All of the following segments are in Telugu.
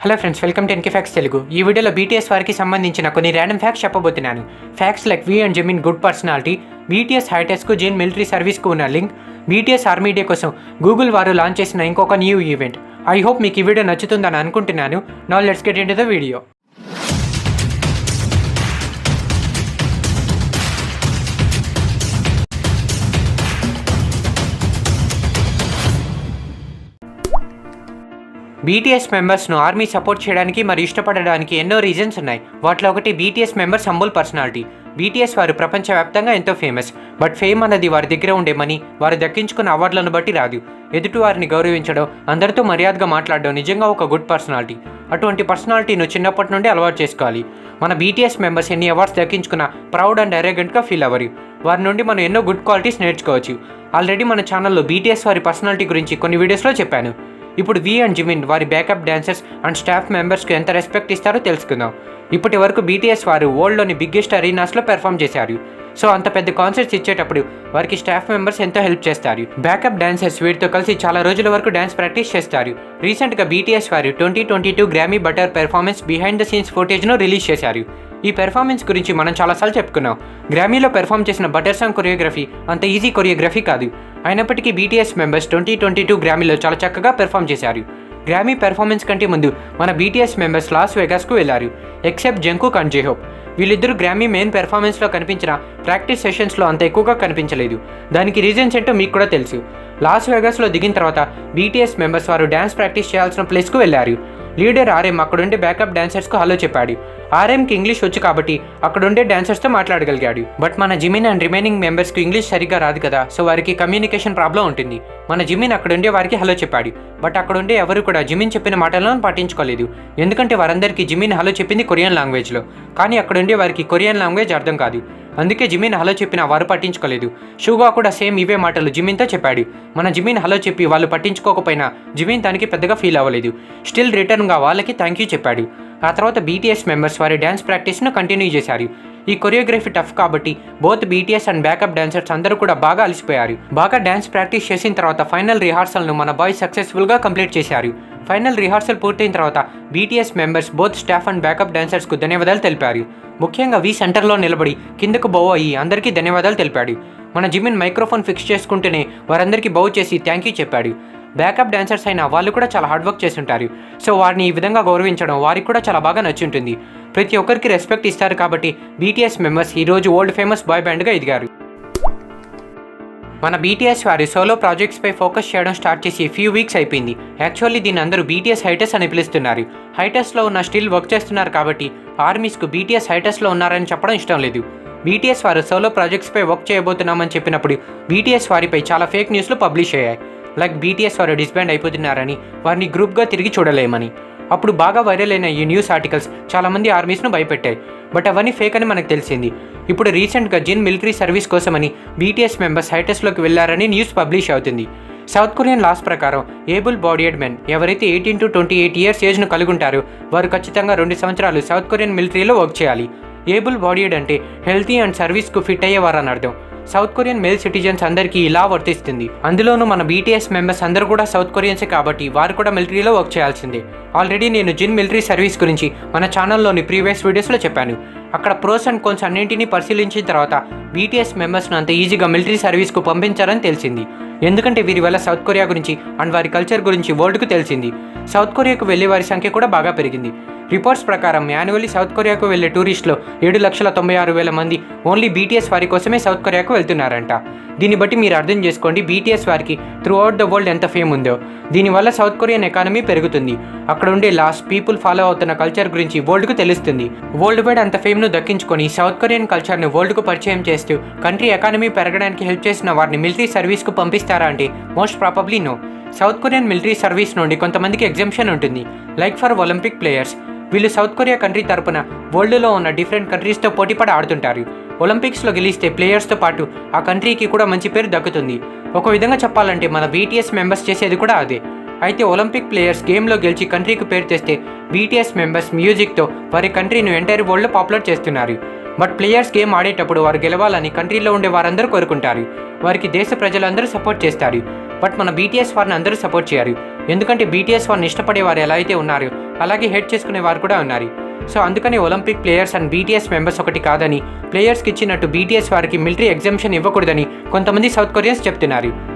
Hello friends, welcome to NK facts Telugu. ఈ వీడియోలో బీటీఎస్ వారికి సంబంధించిన కొన్ని ర్యాండమ్ ఫ్యాక్ట్స్ చెప్పబోతున్నాను. Facts like V and Jimin good personality, BTS హైటెక్స్కు జిన్ మిలిటరీ సర్వీస్కు ఉన్న లింక్, బీటీఎస్ ఆర్మీ డే కోసం గూగుల్ వారు లాంచ్ చేసిన ఇంకొక న్యూ ఈవెంట్. ఐ హోప్ మీకు ఈ వీడియో నచ్చుతుందని అనుకుంటున్నాను. Now let's get into the video. BTS మెంబర్స్ను ఆర్మీ సపోర్ట్ చేయడానికి మరియు ఇష్టపడడానికి ఎన్నో రీజన్స్ ఉన్నాయి. వాటిలో ఒకటి BTS members humble personality. BTS వారు ప్రపంచవ్యాప్తంగా ఎంతో ఫేమస్. బట్ ఫేమ్ అన్నది వారి దగ్గర ఉండే మనీ, వారు దక్కించుకున్న అవార్డులను బట్టి రాదు. ఎదుటి వారిని గౌరవించడం, అందరితో మర్యాదగా మాట్లాడడం నిజంగా ఒక గుడ్ పర్సనాలిటీ. అటువంటి పర్సనాలిటీను చిన్నప్పటి నుండి అలవాటు చేసుకోవాలి. మన బీటీఎస్ మెంబర్స్ ఎన్ని అవార్డ్స్ దక్కించుకున్నా ప్రౌడ్ అండ్ అరేగెంట్గా ఫీల్ అవ్వరు. వారి నుండి మనం ఎన్నో గుడ్ క్వాలిటీస్ నేర్చుకోవచ్చు. ఆల్రెడీ మన ఛానల్లో బీటీఎస్ వారి పర్సనాలిటీ గురించి కొన్ని వీడియోస్లో చెప్పాను. ఇప్పుడు వి అండ్ జిమిన్ వారి బ్యాకప్ డాన్సర్స్ అండ్ స్టాఫ్ మెంబర్స్కి ఎంత రెస్పెక్ట్ ఇస్తారో తెలుసుకుందాం. ఇప్పటి వరకు బీటీఎస్ వారు వరల్డ్లోని బిగ్గెస్ట్ అరీనాస్లో పెర్ఫామ్ చేశారు. సో అంత పెద్ద కాన్సర్ట్స్ ఇచ్చేటప్పుడు వారికి స్టాఫ్ మెంబర్స్ ఎంతో హెల్ప్ చేస్తారు. బ్యాకప్ డాన్సర్స్ వీరితో కలిసి చాలా రోజుల వరకు డాన్స్ ప్రాక్టీస్ చేస్తారు. రీసెంట్గా బీటీఎస్ వారు 2022 Grammy Butter performance behind the scenes ఫుటేజ్ను రిలీజ్ చేశారు. ఈ పెర్ఫార్మెన్స్ గురించి మనం చాలాసార్లు చెప్పుకున్నాం. గ్రామీలో పెర్ఫామ్ చేసిన బటర్ సాంగ్ కొరియోగ్రఫీ అంత ఈజీ కొరియోగ్రఫీ కాదు. అయినప్పటికీ బీటీఎస్ మెంబర్స్ 2022 గ్రామీలో చాలా చక్కగా పెర్ఫామ్ చేశారు. గ్రామీ పెర్ఫార్మెన్స్ కంటే ముందు మన బీటీఎస్ మెంబర్స్ లాస్ వెగాస్కు వెళ్లారు. Except Jungkook and J Hope. వీళ్ళిద్దరూ గ్రామీ మెయిన్ పెర్ఫార్మెన్స్లో కనిపించిన ప్రాక్టీస్ సెషన్స్లో అంత ఎక్కువగా కనిపించలేదు. దానికి రీజన్స్ ఏంటో మీకు కూడా తెలుసు. లాస్ వెగాస్లో దిగిన తర్వాత బీటీఎస్ మెంబర్స్ వారు డ్యాన్స్ ప్రాక్టీస్ చేయాల్సిన ప్లేస్కు వెళ్లారు. లీడర్ ఆర్ఎం అక్కడుండే బ్యాకప్ డాన్సర్స్కు హలో చెప్పాడు. ఆర్ఎంకి ఇంగ్లీష్ వచ్చు కాబట్టి అక్కడుండే డాన్సర్స్తో మాట్లాడగలిగాడు. బట్ మన జిమిన్ అండ్ రిమైనింగ్ మెంబర్స్కి ఇంగ్లీష్ సరిగ్గా రాదు కదా, సో వారికి కమ్యూనికేషన్ ప్రాబ్లం ఉంటుంది. మన జిమిన్ అక్కడుండే వారికి హలో చెప్పాడు. బట్ అక్కడుండే ఎవరు కూడా జిమిన్ చెప్పిన మాటలను పట్టించుకోలేదు. ఎందుకంటే వారందరికీ జిమిన్ హలో చెప్పింది కొరియన్ లాంగ్వేజ్లో, కానీ అక్కడుండే వారికి కొరియన్ లాంగ్వేజ్ అర్థం కాదు. అందుకే జిమిన్ హలో చెప్పిన వారు పట్టించుకోలేదు. షూగా కూడా సేమ్ ఇవే మాటలు జిమిన్తో చెప్పాడు. మన జిమిన్ హలో చెప్పి వాళ్ళు పట్టించుకోకపోయినా జిమిన్ దానికి పెద్దగా ఫీల్ అవ్వలేదు. స్టిల్ రిటర్న్గా వాళ్ళకి థ్యాంక్ యూ చెప్పాడు. ఆ తర్వాత బీటీఎస్ మెంబర్స్ వారి డ్యాన్స్ ప్రాక్టీస్ను కంటిన్యూ చేశారు. ఈ కొరియోగ్రఫీ టఫ్ కాబట్టి both BTS and backup dancers అందరూ కూడా బాగా అలసిపోయారు. బాగా డ్యాన్స్ ప్రాక్టీస్ చేసిన తర్వాత ఫైనల్ రిహార్సల్ను మన బాయ్స్ సక్సెస్ఫుల్గా కంప్లీట్ చేశారు. ఫైనల్ రిహార్సల్ పూర్తయిన తర్వాత BTS members both staff and backup డాన్సర్స్కు ధన్యవాదాలు తెలిపారు. ముఖ్యంగా వి సెంటర్లో నిలబడి కిందకు బౌ అయ్యి అందరికీ ధన్యవాదాలు తెలిపాడు. మన జిమిన్ మైక్రోఫోన్ ఫిక్స్ చేసుకుంటూనే వారందరికీ బౌ చేసి థ్యాంక్ యూ చెప్పాడు. బ్యాకప్ డాన్సర్స్ అయినా వాళ్ళు కూడా చాలా హార్డ్ వర్క్ చేస్తుంటారు. సో వారిని ఈ విధంగా గౌరవించడం వారికి కూడా చాలా బాగా నచ్చుంటుంది. ప్రతి ఒక్కరికి రెస్పెక్ట్ ఇస్తారు కాబట్టి బీటీఎస్ మెంబర్స్ ఈరోజు వరల్డ్ ఫేమస్ బాయ్ బ్యాండ్గా ఎదిగారు. మన బీటీఎస్ వారి సోలో ప్రాజెక్ట్స్పై ఫోకస్ చేయడం స్టార్ట్ చేసి ఫ్యూ వీక్స్ అయిపోయింది. యాక్చువల్లీ దీన్ని అందరూ బీటీఎస్ హైటెస్ అని పిలుస్తున్నారు. హైటెస్లో ఉన్న స్టిల్ వర్క్ చేస్తున్నారు కాబట్టి ఆర్మీస్కు బీటీఎస్ హైటెస్లో ఉన్నారని చెప్పడం ఇష్టం లేదు. బీటీఎస్ వారు సోలో ప్రాజెక్ట్స్పై వర్క్ చేయబోతున్నామని చెప్పినప్పుడు బీటీఎస్ వారిపై చాలా ఫేక్ న్యూస్లు పబ్లిష్ అయ్యాయి. లైక్ బీటీఎస్ వారు డిస్బాండ్ అయిపోతున్నారని, వారిని గ్రూప్గా తిరిగి చూడలేమని. అప్పుడు బాగా వైరల్ అయిన ఈ న్యూస్ ఆర్టికల్స్ చాలామంది ఆర్మీస్ను భయపెట్టాయి. బట్ అవన్నీ ఫేక్ అని మనకు తెలిసింది. ఇప్పుడు రీసెంట్గా జిన్ మిలిటరీ సర్వీస్ కోసమని బీటీఎస్ మెంబర్స్ హైటెస్లోకి వెళ్లారని న్యూస్ పబ్లిష్ అవుతుంది. సౌత్ కొరియన్ లాస్ ప్రకారం ఏబుల్ బాడీడ్ మెన్ ఎవరైతే 18 to 28 ఇయర్స్ ఏజ్ను కలిగి ఉంటారో వారు ఖచ్చితంగా 2 సంవత్సరాలు సౌత్ కొరియన్ మిలిటరీలో వర్క్ చేయాలి. ఏబుల్ బాడీడ్ అంటే హెల్తీ అండ్ సర్వీస్కు ఫిట్ అయ్యేవారని అర్థం. సౌత్ కొరియన్ మేల్ సిటిజన్స్ అందరికీ ఇలా వర్తిస్తుంది. అందులోనూ మన బీటీఎస్ మెంబర్స్ అందరూ కూడా సౌత్ కొరియన్సే కాబట్టి వారు కూడా మిలిటరీలో వర్క్ చేయాల్సిందే. ఆల్రెడీ నేను జిన్ మిలిటరీ సర్వీస్ గురించి మన ఛానల్లోని ప్రీవియస్ వీడియోస్లో చెప్పాను. అక్కడ ప్రోస్ అండ్ కాన్స్ అన్నింటినీ పరిశీలించిన తర్వాత బీటీఎస్ మెంబర్స్ను అంత ఈజీగా మిలిటరీ సర్వీస్కు పంపించారని తెలిసింది. ఎందుకంటే వీరి వల్ల సౌత్ కొరియా గురించి అండ్ వారి కల్చర్ గురించి వరల్డ్కు తెలిసింది. సౌత్ కొరియాకు వెళ్లే వారి సంఖ్య కూడా బాగా పెరిగింది. రిపోర్ట్స్ ప్రకారం యాన్యువల్లీ సౌత్ కొరియాకు వెళ్లే టూరిస్టులు 7,96,000 మంది ఓన్లీ బీటీఎస్ వారి కోసమే సౌత్ కొరియాకు వెళ్తున్నారంట. దీన్ని బట్టి మీరు అర్థం చేసుకోండి బీటీఎస్ వారికి త్రూ అవుట్ ద వరల్డ్ ఎంత ఫేమ్ ఉందో. దీనివల్ల సౌత్ కొరియన్ ఎకానమీ పెరుగుతుంది. అక్కడ ఉండే లాస్ట్ పీపుల్ ఫాలో అవుతున్న కల్చర్ గురించి వరల్డ్కు తెలుస్తుంది. వరల్డ్ వైడ్ అంత ఫేమ్ను దక్కించుకొని సౌత్ కొరియన్ కల్చర్ను వరల్డ్కు పరిచయం చేస్తూ కంట్రీ ఎకానమీ పెరగడానికి హెల్ప్ చేసిన వారిని మిలిటరీ సర్వీస్కు పంపిస్తారా అంటే most probably no. South Korean military service నుండి కొంతమందికి ఎగ్జంప్షన్ ఉంటుంది. Like for Olympic players. వీళ్ళు సౌత్ కొరియా కంట్రీ తరపున వరల్డ్లో ఉన్న డిఫరెంట్ కంట్రీస్తో పోటీపడి ఆడుతుంటారు. ఒలింపిక్స్లో గెలిస్తే ప్లేయర్స్తో పాటు ఆ కంట్రీకి కూడా మంచి పేరు దక్కుతుంది. ఒక విధంగా చెప్పాలంటే మన బీటీఎస్ మెంబర్స్ చేసేది కూడా అదే. అయితే ఒలింపిక్ ప్లేయర్స్ గేమ్లో గెలిచి కంట్రీకి పేరు తెస్తే బీటీఎస్ మెంబర్స్ మ్యూజిక్తో వారి కంట్రీని ఎంటైర్ వరల్డ్లో పాపులర్ చేస్తున్నారు. బట్ ప్లేయర్స్ గేమ్ ఆడేటప్పుడు వారు గెలవాలని కంట్రీలో ఉండే వారందరూ కోరుకుంటారు. వారికి దేశ ప్రజలందరూ సపోర్ట్ చేస్తారు. బట్ మన బీటీఎస్ వారిని అందరూ సపోర్ట్ చేయరు. ఎందుకంటే బీటీఎస్ వారిని ఇష్టపడే వారు ఎలా అయితే ఉన్నారో అలాగే హేట్ చేసుకునే వారు కూడా ఉన్నారు. సో అందుకని Olympic players and BTS members ఒకటి కాదని, ప్లేయర్స్కి ఇచ్చినట్టు బీటీఎస్ వారికి మిలిటరీ ఎగ్జామ్షన్ ఇవ్వకూడదని కొంతమంది సౌత్ కొరియన్స్ చెప్తున్నారు.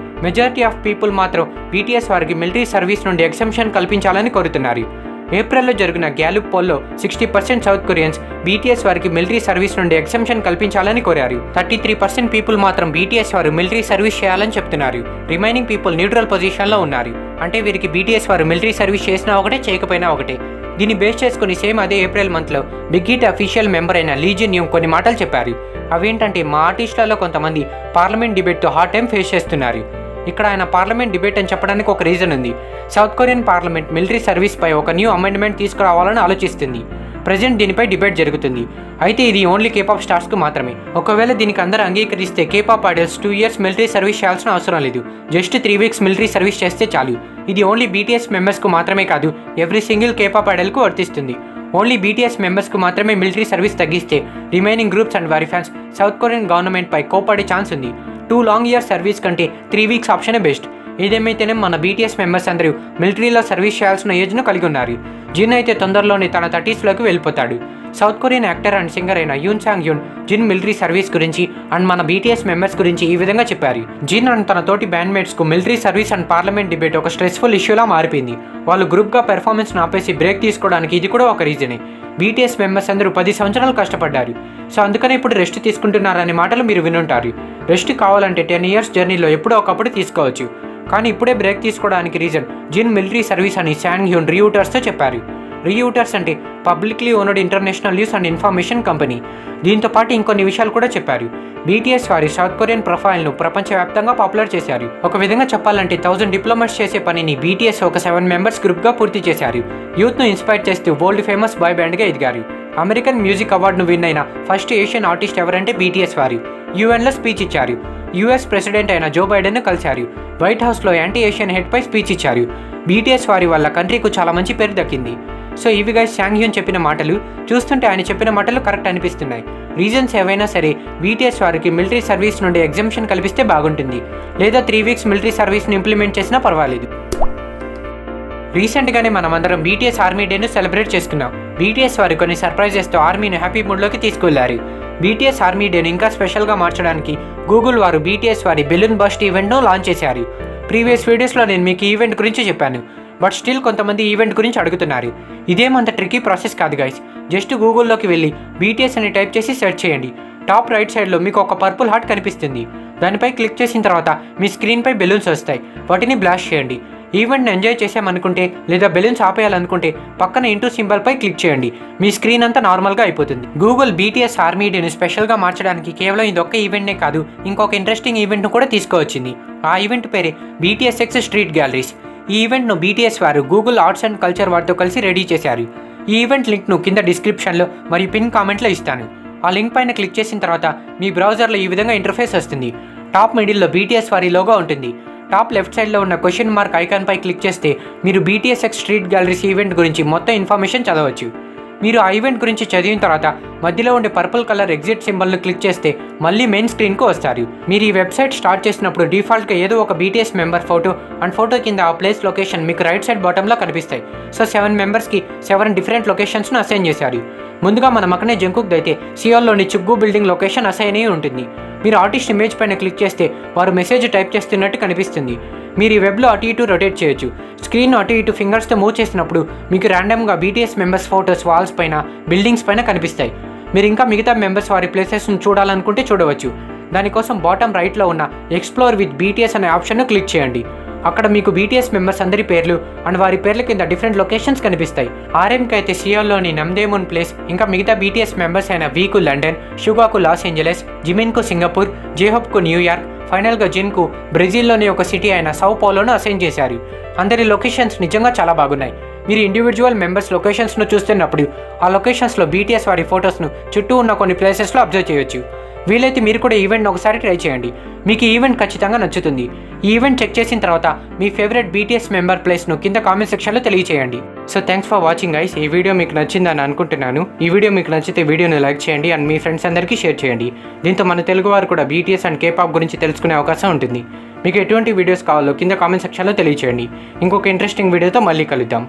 మెజారిటీ ఆఫ్ పీపుల్ మాత్రం బీటీఎస్ వారికి మిలిటరీ సర్వీస్ నుండి ఎగ్జామ్షన్ కల్పించాలని కోరుతున్నారు. ఏప్రిల్లో జరిగిన గ్యాలుప్ పోల్లో 60% సౌత్ కొరియన్స్ బీటీఎస్ వారికి మిలిటరీ సర్వీస్ నుండి ఎగ్జామ్షన్ కల్పించాలని కోరారు. 33% పీపుల్ మాత్రం బీటీఎస్ వారు మిలిటరీ సర్వీస్ చేయాలని చెప్తున్నారు. రిమైనింగ్ పీపుల్ న్యూట్రల్ పొజిషన్లో ఉన్నారు. అంటే వీరికి బీటీఎస్ వారు మిలిటరీ సర్వీస్ చేసినా ఒకటే, చేయకపోయినా ఒకటే. దీన్ని బేస్ చేసుకుని సేమ్ అదే ఏప్రిల్ మంత్లో బిగ్ హిట్ అఫీషియల్ మెంబర్ అయిన లీ జిన్ యూంగ్ కొన్ని మాటలు చెప్పారు. అవేంటంటే, మా ఆర్టిస్టులలో కొంతమంది పార్లమెంట్ డిబేట్తో హార్డ్ టైం ఫేస్ చేస్తున్నారు. ఇక్కడ ఆయన పార్లమెంట్ డిబేట్ అని చెప్పడానికి ఒక రీజన్ ఉంది. సౌత్ కొరియన్ పార్లమెంట్ మిలిటరీ సర్వీస్పై ఒక న్యూ అమెండ్మెంట్ తీసుకురావాలని ఆలోచిస్తుంది. ప్రజెంట్ దీనిపై డిబేట్ జరుగుతుంది. అయితే ఇది ఓన్లీ కేపాప్ స్టార్స్కు మాత్రమే. ఒకవేళ దీనికి అందరూ అంగీకరిస్తే K-pop idols 2 years military service చేయాల్సిన అవసరం లేదు. జస్ట్ 3 weeks మిలిటరీ సర్వీస్ చేస్తే చాలు. ఇది ఓన్లీ బీటీఎస్ మెంబర్స్కు మాత్రమే కాదు, ఎవ్రీ సింగిల్ కేపాప్ ఐడల్కు వర్తిస్తుంది. ఓన్లీ బీటీఎస్ మెంబర్స్కు మాత్రమే మిలిటరీ సర్వీస్ తగ్గిస్తే రిమైనింగ్ గ్రూప్స్ అండ్ వారి ఫ్యాన్స్ సౌత్ కొరియన్ గవర్నమెంట్పై కోపడే ఛాన్స్ ఉంది. 2 long years సర్వీస్ కంటే 3 weeks ఆప్షనే బెస్ట్. ఏదేమైతేనే మన బీటీఎస్ మెంబర్స్ అందరూ మిలిటరీలో సర్వీస్ చేయాల్సిన ఏజ్ను కలిగి ఉన్నారు. జిన్ అయితే తొందరలోనే తన 30sలోకి వెళ్ళిపోతాడు. South Korean actor and singer అయిన Yoon Chang Yoon Jin military service గురించి అండ్ మన బీటీఎస్ మెంబర్స్ గురించి ఈ విధంగా చెప్పారు. జిన్ అండ్ తన తోటి బ్యాండ్మేట్స్కు military service and parliament debate ఒక స్ట్రెస్ఫుల్ ఇష్యూలా మారిపోయింది. వాళ్ళు గ్రూప్గా పెర్ఫార్మెన్స్ ఆపేసి బ్రేక్ తీసుకోవడానికి ఇది కూడా ఒక రీజనే. బీటీఎస్ మెంబర్స్ అందరూ 10 సంవత్సరాలు కష్టపడ్డారు. సో అందుకనే ఇప్పుడు రెస్ట్ తీసుకుంటున్నారనే మాటలు మీరు వినుంటారు. రెస్ట్ కావాలంటే 10 years జర్నీలో ఎప్పుడో ఒకప్పుడు తీసుకోవచ్చు. కానీ ఇప్పుడే బ్రేక్ తీసుకోవడానికి రీజన్ జిన్ మిలిటరీ సర్వీస్ అని శాంగ్ హ్యూన్ రియూటర్స్తో చెప్పారు. రియూటర్స్ అంటే publicly owned international news and information company. దీంతో పాటు ఇంకొన్ని విషయాలు కూడా చెప్పారు. బీటీఎస్ వారి సౌత్ కొరియన్ ప్రొఫైల్ను ప్రపంచవ్యాప్తంగా పాపులర్ చేశారు. ఒక విధంగా చెప్పాలంటే 1000 డిప్లొమాట్స్ చేసే పనిని బీటీఎస్ ఒక 7 members గ్రూప్గా పూర్తి చేశారు. యూత్ను ఇన్స్పైర్ చేస్తూ వరల్డ్ ఫేమస్ బాయ్ బ్యాండ్గా ఎదిగారు. అమెరికన్ మ్యూజిక్ అవార్డును విన్ అయిన ఫస్ట్ ఏషియన్ ఆర్టిస్ట్ ఎవరంటే బీటీఎస్ వారి. యూఎన్లో స్పీచ్ ఇచ్చారు. యుఎస్ ప్రెసిడెంట్ అయిన జో బైడెన్ను కలిశారు. వైట్ హౌస్లో యాంటీ ఏషియన్ హెడ్పై స్పీచ్ ఇచ్చారు. బీటీఎస్ వారి వల్ల కంట్రీకు చాలా మంచి పేరు దక్కింది. సో ఇవి గైస్ శాంగ్ హ్యూన్ చెప్పిన మాటలు. చూస్తుంటే ఆయన చెప్పిన మాటలు కరెక్ట్ అనిపిస్తున్నాయి. రీజన్స్ ఏవైనా సరే బీటీఎస్ వారికి మిలిటరీ సర్వీస్ నుండి ఎగ్జామ్షన్ కల్పిస్తే బాగుంటుంది. లేదా 3 weeks మిలిటరీ సర్వీస్ని ఇంప్లిమెంట్ చేసినా పర్వాలేదు. రీసెంట్గానే మనమందరం బీటీఎస్ ఆర్మీ డేను సెలబ్రేట్ చేసుకున్నాం. బీటీఎస్ వారు కొన్ని సర్ప్రైజెస్తో ఆర్మీని హ్యాపీ మూడ్లోకి తీసుకెళ్లారు. బీటీఎస్ ఆర్మీ డేను ఇంకా స్పెషల్గా మార్చడానికి గూగుల్ వారు బీటీఎస్ వారి బెలూన్ బస్ట్ ఈవెంట్ను లాంచ్ చేశారు. ప్రీవియస్ వీడియోస్లో నేను మీకు ఈవెంట్ గురించి చెప్పాను. బట్ స్టిల్ కొంతమంది ఈవెంట్ గురించి అడుగుతున్నారు. ఇదేమంత ట్రికీ ప్రాసెస్ కాదు గైస్. జస్ట్ గూగుల్లోకి వెళ్ళి బీటీఎస్ అని టైప్ చేసి సెర్చ్ చేయండి. టాప్ రైట్ సైడ్లో మీకు ఒక పర్పుల్ హార్ట్ కనిపిస్తుంది. దానిపై క్లిక్ చేసిన తర్వాత మీ స్క్రీన్పై బెలూన్స్ వస్తాయి. వాటిని బ్లాస్ట్ చేయండి. ఈవెంట్ని ఎంజాయ్ చేసామనుకుంటే లేదా బెలూన్స్ ఆపేయాలనుకుంటే పక్కన ఇంటూ సింబల్పై క్లిక్ చేయండి. మీ స్క్రీన్ అంతా నార్మల్గా అయిపోతుంది. గూగుల్ బీటీఎస్ ఆర్మీ డేను స్పెషల్గా మార్చడానికి కేవలం ఇదొక్క ఈవెంట్నే కాదు, ఇంకొక ఇంట్రెస్టింగ్ ఈవెంట్ను కూడా తీసుకువచ్చింది. ఆ ఈవెంట్ పేరే బీటీఎస్ ఎక్స్ స్ట్రీట్ గ్యాలరీస్. ఈ ఈవెంట్ను బీటీఎస్ వారు గూగుల్ ఆర్ట్స్ అండ్ కల్చర్ వారితో కలిసి రెడీ చేశారు. ఈ ఈవెంట్ లింక్ను కింద డిస్క్రిప్షన్లో మరియు పిన్ కామెంట్లో ఇస్తాను. ఆ లింక్ పైన క్లిక్ చేసిన తర్వాత మీ బ్రౌజర్లో ఈ విధంగా ఇంటర్ఫేస్ వస్తుంది. టాప్ మిడిల్లో బీటీఎస్ వారి లోగో ఉంటుంది. టాప్ లెఫ్ట్ సైడ్లో ఉన్న క్వశ్చన్ మార్క్ ఐకాన్పై క్లిక్ చేస్తే మీరు BTS x Street Galleries event గురించి మొత్తం ఇన్ఫర్మేషన్ చదవచ్చు. మీరు ఆ ఈవెంట్ గురించి చదివిన తర్వాత మధ్యలో ఉండే పర్పుల్ కలర్ ఎగ్జిట్ సింబల్ను క్లిక్ చేస్తే మళ్ళీ మెయిన్ స్క్రీన్కు వస్తారు. మీరు ఈ వెబ్సైట్ స్టార్ట్ చేసినప్పుడు డిఫాల్ట్గా ఏదో ఒక BTS member photo and photo కింద ఆ ప్లేస్ లొకేషన్ మీకు రైట్ సైడ్ బాటంలో కనిపిస్తాయి. సో 7 members-కి 7 different లొకేషన్స్ను అసైన్ చేశారు. ముందుగా మన మకనే జంకుక్ అయితే సియోల్లోని చుగ్గు బిల్డింగ్ లొకేషన్ అసైన్ అయి ఉంటుంది. మీరు ఆర్టిస్ట్ ఇమేజ్ పైన క్లిక్ చేస్తే వారు మెసేజ్ టైప్ చేస్తున్నట్టు కనిపిస్తుంది. మీరు ఈ వెబ్లో అటు ఇటు రొటేట్ చేయొచ్చు. స్క్రీన్ అటు ఇటు ఫింగర్స్తో మూవ్ చేసినప్పుడు మీకు ర్యాండమ్గా బీటీఎస్ మెంబర్స్ ఫోటోస్ వాల్స్ పైన, బిల్డింగ్స్ పైన కనిపిస్తాయి. మీరు ఇంకా మిగతా మెంబర్స్ వారి ప్లేసెస్ను చూడాలనుకుంటే చూడవచ్చు. దానికోసం బాటమ్ రైట్లో ఉన్న ఎక్స్ప్లోర్ విత్ బీటీఎస్ అనే ఆప్షన్ను క్లిక్ చేయండి. అక్కడ మీకు బీటీఎస్ మెంబర్స్ అందరి పేర్లు అండ్ వారి పేర్ల కింద డిఫరెంట్ లొకేషన్స్ కనిపిస్తాయి. ఆర్ఎంకి అయితే సియోల్లోని నమ్దేమున్ ప్లేస్, ఇంకా మిగతా బీటీఎస్ మెంబర్స్ అయిన వీకు లండన్, షుగాకు లాస్ ఏంజలస్, జిమిన్కు సింగపూర్, జేహోప్కు న్యూయార్క్, ఫైనల్గా జిన్కు బ్రెజిల్లోని ఒక సిటీ అయిన సౌ పౌలోను అసైన్ చేశారు. అందరి లొకేషన్స్ నిజంగా చాలా బాగున్నాయి. మీరు ఇండివిజువల్ మెంబర్స్ లొకేషన్స్ను చూస్తున్నప్పుడు ఆ లొకేషన్స్లో బీటీఎస్ వారి ఫొటోస్ను చుట్టూ ఉన్న కొన్ని ప్లేసెస్లో అబ్జర్వ్ చేయొచ్చు. వీలైతే మీరు కూడా ఈవెంట్ని ఒకసారి ట్రై చేయండి. మీకు ఈ ఈవెంట్ ఖచ్చితంగా నచ్చుతుంది. ఈ ఈవెంట్ చెక్ చేసిన తర్వాత మీ ఫేవరెట్ బీటీఎస్ మెంబర్ ప్లేస్ను కింద కామెంట్ సెక్షన్లో తెలియచేయండి. So thanks for watching guys. ఈ వీడియో మీకు నచ్చిందని అనుకుంటున్నాను. ఈ వీడియో మీకు నచ్చితే వీడియోని లైక్ చేయండి అండ్ మీ ఫ్రెండ్స్ అందరికీ షేర్ చేయండి. దీంతో మన తెలుగు వారు కూడా బీటీఎస్ అండ్ కేపాప్ గురించి తెలుసుకునే అవకాశం ఉంటుంది. మీకు ఎటువంటి వీడియోస్ కావాలో కింద కామెంట్ సెక్షన్లో తెలియచేయండి. ఇంకొక ఇంట్రెస్టింగ్ వీడియోతో మళ్ళీ కలుద్దాం.